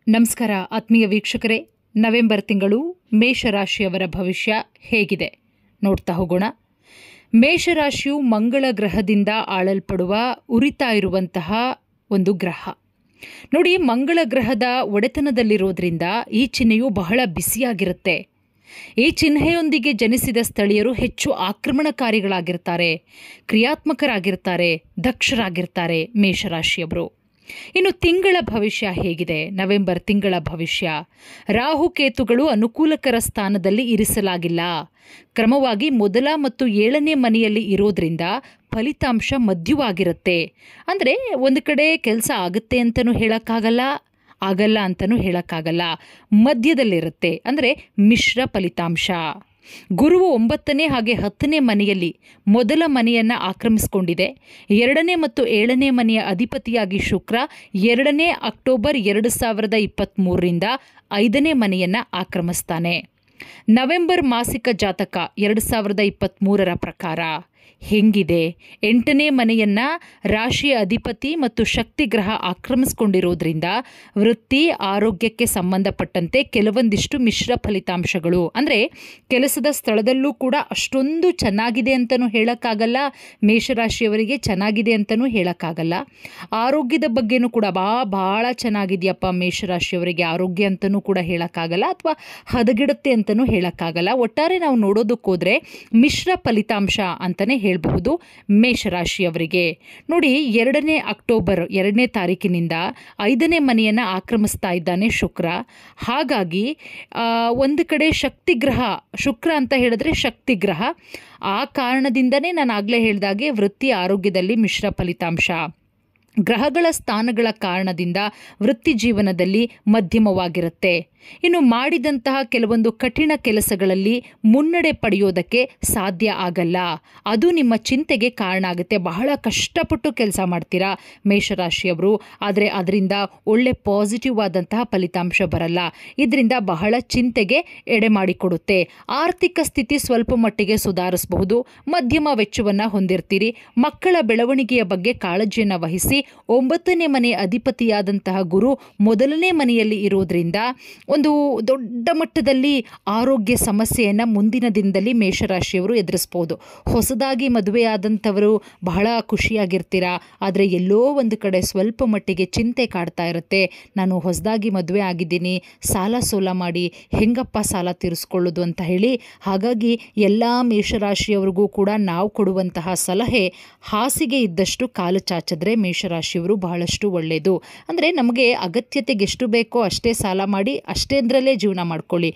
ನಮಸ್ಕಾರ ಆತ್ಮೀಯ ವೀಕ್ಷಕರೇ, ನವೆಂಬರ್ ತಿಂಗಳು ಮೇಷರಾಶಿಯವರ ಭವಿಷ್ಯ ಹೇಗಿದೆ ನೋಡ್ತಾ ಹೋಗೋಣ. ಮೇಷರಾಶಿಯು ಮಂಗಳ ಗ್ರಹದಿಂದ ಆಳಲ್ಪಡುವ ಉರಿತಾ ಇರುವಂತಹ ಒಂದು ಗ್ರಹ. ನೋಡಿ, ಮಂಗಳ ಗ್ರಹದ ಒಡೆತನದಲ್ಲಿರೋದ್ರಿಂದ ಈ ಚಿಹ್ನೆಯು ಬಹಳ ಬಿಸಿಯಾಗಿರುತ್ತೆ. ಈ ಚಿಹ್ನೆಯೊಂದಿಗೆ ಜನಿಸಿದ ಸ್ಥಳೀಯರು ಹೆಚ್ಚು ಆಕ್ರಮಣಕಾರಿಗಳಾಗಿರ್ತಾರೆ, ಕ್ರಿಯಾತ್ಮಕರಾಗಿರ್ತಾರೆ, ದಕ್ಷರಾಗಿರ್ತಾರೆ ಮೇಷರಾಶಿಯವರು. ಇನ್ನು ತಿಂಗಳ ಭವಿಷ್ಯ ಹೇಗಿದೆ? ನವೆಂಬರ್ ತಿಂಗಳ ಭವಿಷ್ಯ, ರಾಹುಕೇತುಗಳು ಅನುಕೂಲಕರ ಸ್ಥಾನದಲ್ಲಿ ಇರಿಸಲಾಗಿಲ್ಲ. ಕ್ರಮವಾಗಿ ಮೊದಲ ಮತ್ತು 7ನೇ ಮನೆಯಲ್ಲಿ ಇರೋದ್ರಿಂದ ಫಲಿತಾಂಶ ಮಧ್ಯವಾಗಿರುತ್ತೆ. ಅಂದರೆ ಒಂದು ಕಡೆ ಕೆಲಸ ಆಗುತ್ತೆ ಅಂತಲೂ ಹೇಳೋಕ್ಕಾಗಲ್ಲ, ಆಗಲ್ಲ ಅಂತಲೂ ಹೇಳೋಕ್ಕಾಗಲ್ಲ, ಮಧ್ಯದಲ್ಲಿರುತ್ತೆ. ಅಂದರೆ ಮಿಶ್ರ ಫಲಿತಾಂಶ. ಗುರುವು 9ನೇ ಹಾಗೆ 10ನೇ ಮನೆಯಲ್ಲಿ ಮೊದಲ ಮನೆಯನ್ನು ಆಕ್ರಮಿಸಿಕೊಂಡಿದೆ. 2ನೇ ಮತ್ತು 7ನೇ ಮನೆಯ ಅಧಿಪತಿಯಾಗಿ ಶುಕ್ರ 2ನೇ ಅಕ್ಟೋಬರ್ 2023ರಿಂದ 5ನೇ ಮನೆಯನ್ನು ಆಕ್ರಮಿಸ್ತಾನೆ. ನವೆಂಬರ್ ಮಾಸಿಕ ಜಾತಕ 2023ರ ಪ್ರಕಾರ ಹೆಂಗಿದೆ? 8ನೇ ಮನೆಯನ್ನು ರಾಶಿಯ ಅಧಿಪತಿ ಮತ್ತು ಶಕ್ತಿ ಗ್ರಹ ಆಕ್ರಮಿಸಿಕೊಂಡಿರೋದ್ರಿಂದ ವೃತ್ತಿ ಆರೋಗ್ಯಕ್ಕೆ ಸಂಬಂಧಪಟ್ಟಂತೆ ಕೆಲವೊಂದಿಷ್ಟು ಮಿಶ್ರ ಫಲಿತಾಂಶಗಳು. ಅಂದರೆ ಕೆಲಸದ ಸ್ಥಳದಲ್ಲೂ ಕೂಡ ಅಷ್ಟೊಂದು ಚೆನ್ನಾಗಿದೆ ಅಂತಲೂ ಹೇಳೋಕ್ಕಾಗಲ್ಲ, ಮೇಷರಾಶಿಯವರಿಗೆ ಚೆನ್ನಾಗಿದೆ ಅಂತಲೂ ಹೇಳೋಕ್ಕಾಗಲ್ಲ. ಆರೋಗ್ಯದ ಬಗ್ಗೆನೂ ಕೂಡ ಭಾಳ ಚೆನ್ನಾಗಿದೆಯಪ್ಪ ಮೇಷರಾಶಿಯವರಿಗೆ ಆರೋಗ್ಯ ಅಂತಲೂ ಕೂಡ ಹೇಳೋಕ್ಕಾಗಲ್ಲ, ಅಥವಾ ಹದಗೆಡುತ್ತೆ ಅಂತಲೂ ಹೇಳೋಕ್ಕಾಗಲ್ಲ. ಒಟ್ಟಾರೆ ನಾವು ನೋಡೋದಕ್ಕೋದ್ರೆ ಮಿಶ್ರ ಫಲಿತಾಂಶ ಅಂತಲೇ ಹೇಳಬಹುದು ಮೇಷರಾಶಿಯವರಿಗೆ. ನೋಡಿ, 2ನೇ ಅಕ್ಟೋಬರ್ 2ನೇ ತಾರೀಕಿನಿಂದ 5ನೇ ಮನೆಯನ್ನು ಆಕ್ರಮಿಸ್ತಾ ಇದ್ದಾನೆ ಶುಕ್ರ. ಹಾಗಾಗಿ ಒಂದು ಕಡೆ ಶಕ್ತಿ ಗ್ರಹ, ಶುಕ್ರ ಅಂತ ಹೇಳಿದ್ರೆ ಶಕ್ತಿ ಗ್ರಹ, ಆ ಕಾರಣದಿಂದನೇ ನಾನು ಆಗಲೇ ಹೇಳಿದಾಗೆ ವೃತ್ತಿ ಆರೋಗ್ಯದಲ್ಲಿ ಮಿಶ್ರ ಫಲಿತಾಂಶ. ಗ್ರಹಗಳ ಸ್ಥಾನಗಳ ಕಾರಣದಿಂದ ವೃತ್ತಿ ಜೀವನದಲ್ಲಿ ಮಧ್ಯಮವಾಗಿರುತ್ತೆ. ಇನ್ನು ಮಾಡಿದಂತಹ ಕೆಲವೊಂದು ಕಠಿಣ ಕೆಲಸಗಳಲ್ಲಿ ಮುನ್ನಡೆ ಪಡೆಯೋದಕ್ಕೆ ಸಾಧ್ಯ ಆಗಲ್ಲ. ಅದು ನಿಮ್ಮ ಚಿಂತೆಗೆ ಕಾರಣ ಆಗುತ್ತೆ. ಬಹಳ ಕಷ್ಟಪಟ್ಟು ಕೆಲಸ ಮಾಡ್ತೀರಾ ಮೇಷರಾಶಿಯವರು, ಆದರೆ ಅದರಿಂದ ಒಳ್ಳೆ ಪಾಸಿಟಿವ್ ಆದಂತಹ ಫಲಿತಾಂಶ ಬರಲ್ಲ. ಇದರಿಂದ ಬಹಳ ಚಿಂತೆಗೆ ಎಡೆ ಮಾಡಿಕೊಡುತ್ತೆ. ಆರ್ಥಿಕ ಸ್ಥಿತಿ ಸ್ವಲ್ಪ ಮಟ್ಟಿಗೆ ಸುಧಾರಿಸಬಹುದು. ಮಧ್ಯಮ ವೆಚ್ಚವನ್ನು ಹೊಂದಿರ್ತೀರಿ. ಮಕ್ಕಳ ಬೆಳವಣಿಗೆಯ ಬಗ್ಗೆ ಕಾಳಜಿಯನ್ನು ವಹಿಸಿ. 9ನೇ ಮನೆಯ ಅಧಿಪತಿಯಾದಂತಹ ಗುರು ಮೊದಲನೇ ಮನೆಯಲ್ಲಿ ಇರೋದ್ರಿಂದ ಒಂದು ದೊಡ್ಡ ಮಟ್ಟದಲ್ಲಿ ಆರೋಗ್ಯ ಸಮಸ್ಯೆಯನ್ನು ಮುಂದಿನ ದಿನದಲ್ಲಿ ಮೇಷರಾಶಿಯವರು ಎದುರಿಸ್ಬೋದು. ಹೊಸದಾಗಿ ಮದುವೆಯಾದಂಥವರು ಬಹಳ ಖುಷಿಯಾಗಿರ್ತೀರಾ, ಆದರೆ ಎಲ್ಲೋ ಒಂದು ಕಡೆ ಸ್ವಲ್ಪ ಮಟ್ಟಿಗೆ ಚಿಂತೆ ಕಾಡ್ತಾ ಇರುತ್ತೆ. ನಾನು ಹೊಸದಾಗಿ ಮದುವೆ ಆಗಿದ್ದೀನಿ, ಸಾಲ ಸೋಲ ಮಾಡಿ ಹೆಂಗಪ್ಪ ಸಾಲ ತೀರಿಸ್ಕೊಳ್ಳೋದು ಅಂತ ಹೇಳಿ. ಹಾಗಾಗಿ ಎಲ್ಲ ಮೇಷರಾಶಿಯವರಿಗೂ ಕೂಡ ನಾವು ಕೊಡುವಂತಹ ಸಲಹೆ, ಹಾಸಿಗೆ ಇದ್ದಷ್ಟು ಕಾಲು ಚಾಚಿದ್ರೆ ಮೇಷರಾಶಿಯವರು ಬಹಳಷ್ಟು ಒಳ್ಳೆಯದು. ಅಂದರೆ ನಮಗೆ ಅಗತ್ಯತೆಗೆ ಎಷ್ಟು ಬೇಕೋ ಅಷ್ಟೇ ಸಾಲ ಮಾಡಿ ಅಷ್ಟೇಂದ್ರಲ್ಲೇ ಜೀವನ ಮಾಡ್ಕೊಳ್ಳಿ.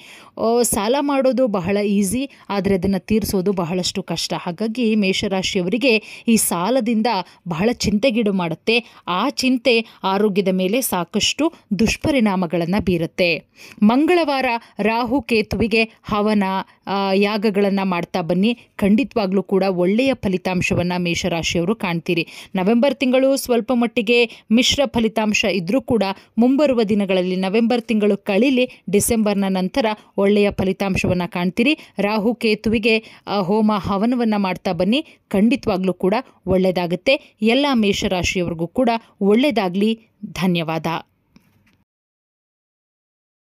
ಸಾಲ ಮಾಡೋದು ಬಹಳ ಈಸಿ, ಆದರೆ ಅದನ್ನು ತೀರಿಸೋದು ಬಹಳಷ್ಟು ಕಷ್ಟ. ಹಾಗಾಗಿ ಮೇಷರಾಶಿಯವರಿಗೆ ಈ ಸಾಲದಿಂದ ಬಹಳ ಚಿಂತೆಗೀಡು ಮಾಡುತ್ತೆ. ಆ ಚಿಂತೆ ಆರೋಗ್ಯದ ಮೇಲೆ ಸಾಕಷ್ಟು ದುಷ್ಪರಿಣಾಮಗಳನ್ನು ಬೀರುತ್ತೆ. ಮಂಗಳವಾರ ರಾಹು ಕೇತುವಿಗೆ ಹವನ ಯಾಗಗಳನ್ನು ಮಾಡ್ತಾ ಬನ್ನಿ. ಖಂಡಿತವಾಗ್ಲೂ ಕೂಡ ಒಳ್ಳೆಯ ಫಲಿತಾಂಶವನ್ನು ಮೇಷರಾಶಿಯವರು ಕಾಣ್ತೀರಿ. ನವೆಂಬರ್ ತಿಂಗಳು ಸ್ವಲ್ಪ ಮಟ್ಟಿಗೆ ಮಿಶ್ರ ಫಲಿತಾಂಶ ಇದ್ದರೂ ಕೂಡ ಮುಂಬರುವ ದಿನಗಳಲ್ಲಿ ನವೆಂಬರ್ ತಿಂಗಳು ಕಳೀಲಿ, ಡಿಸೆಂಬರ್ನ ನಂತರ ಒಳ್ಳೆಯ ಫಲಿತಾಂಶವನ್ನು ಕಾಣ್ತೀರಿ. ರಾಹು ಕೇತುವಿಗೆ ಹೋಮ ಹವನವನ್ನು ಮಾಡ್ತಾ ಬನ್ನಿ. ಖಂಡಿತವಾಗ್ಲೂ ಕೂಡ ಒಳ್ಳೆಯದಾಗುತ್ತೆ. ಎಲ್ಲ ಮೇಷರಾಶಿಯವರಿಗೂ ಕೂಡ ಒಳ್ಳೆಯದಾಗಲಿ. ಧನ್ಯವಾದ.